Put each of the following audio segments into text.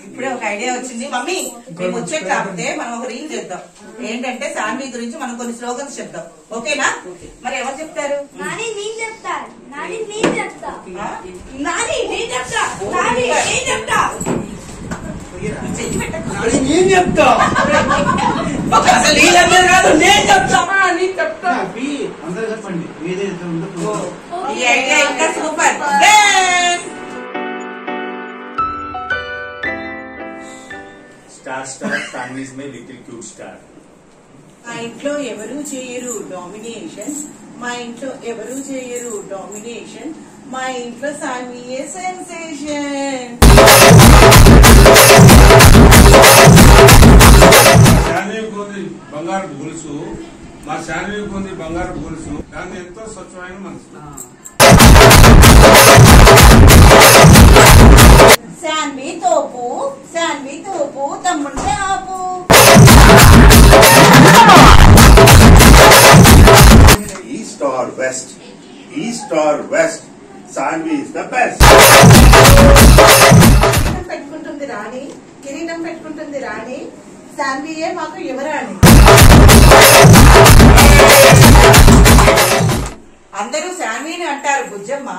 ఇప్పుడే ఒక ఐడియా వచ్చింది మమ్మీ. మేము వచ్చే కాకపోతే మనం ఒక రీల్ చేద్దాం. ఏంటంటే శాన్వి గురించి మనం కొన్ని స్లోగన్స్ చెప్దాం. ఓకేనా? మరి ఎవరు చెప్తారు? నాని నేను చెప్తా, నాని నేను చెప్తా, నాని నేను చెప్తా, నాని నేను చెప్తా, నేను చెప్తా. అసలు నీళ్ళందరూ కాదు, నేను చెప్తా. నేను చెప్తా. అందరూ చెప్పండి. ఈ ఐడియా ఇంకా సూపర్. స్టార్ స్టార్ ఫ్యామిలీస్ మే లిటిల్ క్యూట్ స్టార్. మా ఇంట్లో ఎవరు చేయరు డామినేషన్, మా ఇంట్లో ఎవరు చేయరు డామినేషన్, మా ఇంట్లో శాన్వియే సెన్సేషన్. శాన్వి కొంది బంగారు గొలుసు, మా శాన్వి కొంది బంగారు గొలుసు, దాన్ని ఎంతో స్వచ్ఛమైన మనసు. శాన్వి తోపు, శాన్వి తోపు, తమ్ముంటే ఆపు. East or west? East or west? Sanvi is the best. కిరీటం పెట్టుకుంటుంది రాణి, కిరీటం పెట్టుకుంటుంది రాణి, శాన్వియే మాకు యువరాణి. అందరూ శాన్విని అంటారు బుజ్జమ్మ,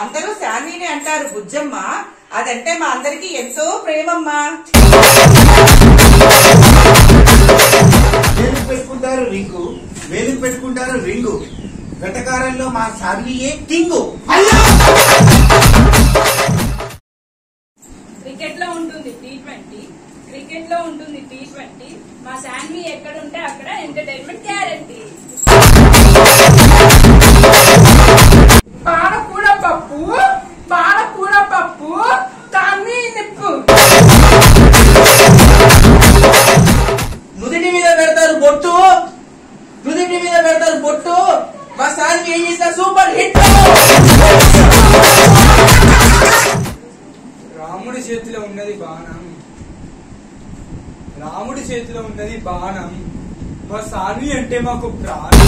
అందరూ శాన్విని అంటారు బుజ్జమ్మ, అదంటే మా అందరికి ఎంతో ప్రేమమ్మా. వేలుకు పెట్టుకుంటారు రింగు, వేలుకు పెట్టుకుంటారు రింగు, వెటకారంలో మా శాన్వియే కింగు. క్రికెట్ లో ఉంటుంది T20, క్రికెట్ లో ఉంటుంది T20, మా శాన్వి ఎక్కడుంటే అక్కడ ఎంటర్టైన్మెంట్ గ్యారంటీ. పాలకూర పప్పు, పాలకూర పప్పు, తమ్మి నిప్పు. నుదిటి మీద పెడతారు బొట్టు, నుదిటి మీద పెడతారు బొట్టు, మా శాన్వి ఏం చేసిన సూపర్ హిట్. రాముడి చేతిలో ఉన్నది బాణం, రాముడి చేతిలో ఉన్నది బాణం, మా శాన్వి అంటే మాకు ప్రాణం.